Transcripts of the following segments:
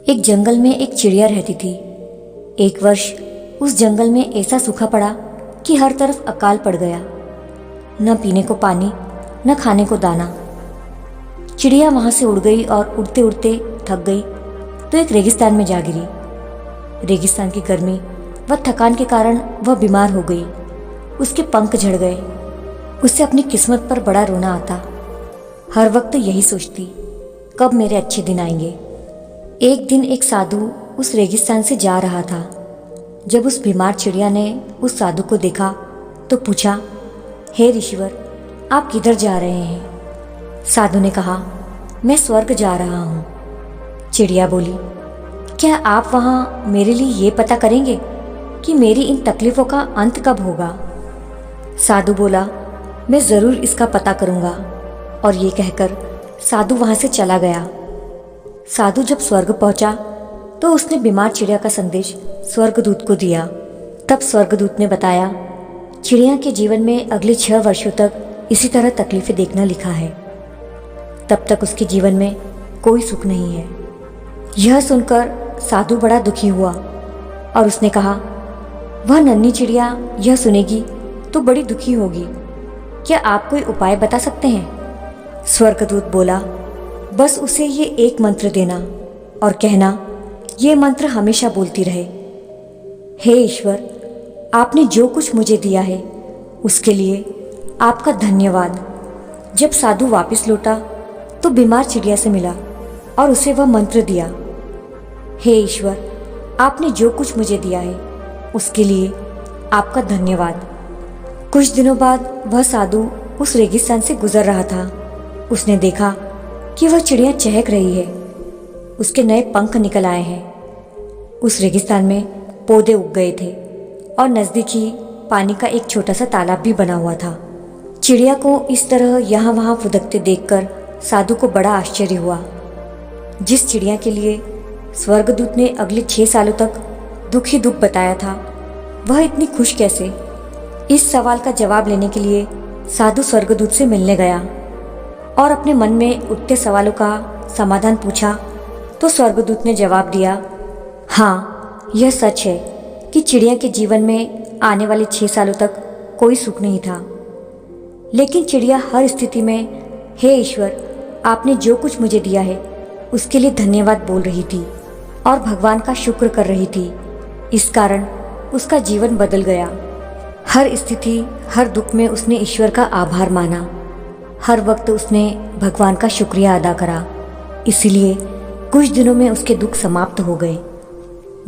एक जंगल में एक चिड़िया रहती थी। एक वर्ष उस जंगल में ऐसा सूखा पड़ा कि हर तरफ अकाल पड़ गया। न पीने को पानी, न खाने को दाना। चिड़िया वहां से उड़ गई और उड़ते उड़ते थक गई तो एक रेगिस्तान में जा गिरी। रेगिस्तान की गर्मी व थकान के कारण वह बीमार हो गई। उसके पंख झड़ गए। उससे अपनी किस्मत पर बड़ा रोना आता। हर वक्त यही सोचती, कब मेरे अच्छे दिन आएंगे। एक दिन एक साधु उस रेगिस्तान से जा रहा था। जब उस बीमार चिड़िया ने उस साधु को देखा तो पूछा, हे ऋषिवर, आप किधर जा रहे हैं? साधु ने कहा, मैं स्वर्ग जा रहा हूँ। चिड़िया बोली, क्या आप वहाँ मेरे लिए ये पता करेंगे कि मेरी इन तकलीफ़ों का अंत कब होगा? साधु बोला, मैं ज़रूर इसका पता करूँगा। और ये कहकर साधु वहाँ से चला गया। साधु जब स्वर्ग पहुँचा तो उसने बीमार चिड़िया का संदेश स्वर्गदूत को दिया। तब स्वर्गदूत ने बताया, चिड़िया के जीवन में अगले 6 वर्षों तक इसी तरह तकलीफ़ें देखना लिखा है। तब तक उसके जीवन में कोई सुख नहीं है। यह सुनकर साधु बड़ा दुखी हुआ और उसने कहा, वह नन्ही चिड़िया यह सुनेगी तो बड़ी दुखी होगी। क्या आप कोई उपाय बता सकते हैं? स्वर्गदूत बोला, बस उसे ये एक मंत्र देना और कहना, ये मंत्र हमेशा बोलती रहे, हे ईश्वर, आपने जो कुछ मुझे दिया है उसके लिए आपका धन्यवाद। जब साधु वापस लौटा तो बीमार चिड़िया से मिला और उसे वह मंत्र दिया, हे ईश्वर, आपने जो कुछ मुझे दिया है उसके लिए आपका धन्यवाद। कुछ दिनों बाद वह साधु उस रेगिस्तान से गुजर रहा था। उसने देखा कि वह चिड़िया चहक रही है। उसके नए पंख निकल आए हैं। उस रेगिस्तान में पौधे उग गए थे और नज़दीक ही पानी का एक छोटा सा तालाब भी बना हुआ था। चिड़िया को इस तरह यहाँ वहाँ फुदकते देखकर साधु को बड़ा आश्चर्य हुआ। जिस चिड़िया के लिए स्वर्गदूत ने अगले 6 सालों तक दुख ही दुख बताया था, वह इतनी खुश कैसे? इस सवाल का जवाब लेने के लिए साधु स्वर्गदूत से मिलने गया और अपने मन में उठते सवालों का समाधान पूछा तो स्वर्गदूत ने जवाब दिया, हाँ, यह सच है कि चिड़िया के जीवन में आने वाले 6 सालों तक कोई सुख नहीं था। लेकिन चिड़िया हर स्थिति में, हे ईश्वर, आपने जो कुछ मुझे दिया है उसके लिए धन्यवाद बोल रही थी और भगवान का शुक्र कर रही थी। इस कारण उसका जीवन बदल गया। हर स्थिति, हर दुख में उसने ईश्वर का आभार माना। हर वक्त उसने भगवान का शुक्रिया अदा करा। इसीलिए कुछ दिनों में उसके दुख समाप्त हो गए।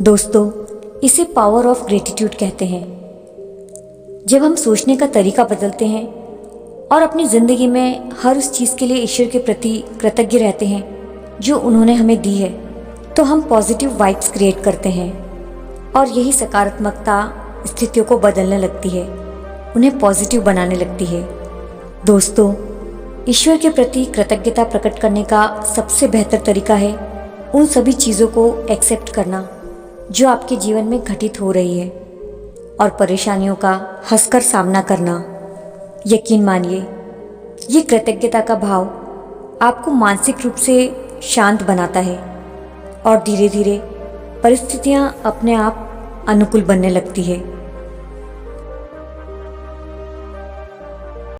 दोस्तों, इसे पावर ऑफ ग्रेटिट्यूड कहते हैं। जब हम सोचने का तरीका बदलते हैं और अपनी ज़िंदगी में हर उस चीज़ के लिए ईश्वर के प्रति कृतज्ञ रहते हैं जो उन्होंने हमें दी है, तो हम पॉजिटिव वाइब्स क्रिएट करते हैं और यही सकारात्मकता स्थितियों को बदलने लगती है, उन्हें पॉजिटिव बनाने लगती है। दोस्तों, ईश्वर के प्रति कृतज्ञता प्रकट करने का सबसे बेहतर तरीका है उन सभी चीज़ों को एक्सेप्ट करना जो आपके जीवन में घटित हो रही है और परेशानियों का हंसकर सामना करना। यकीन मानिए, ये कृतज्ञता का भाव आपको मानसिक रूप से शांत बनाता है और धीरे धीरे परिस्थितियाँ अपने आप अनुकूल बनने लगती है।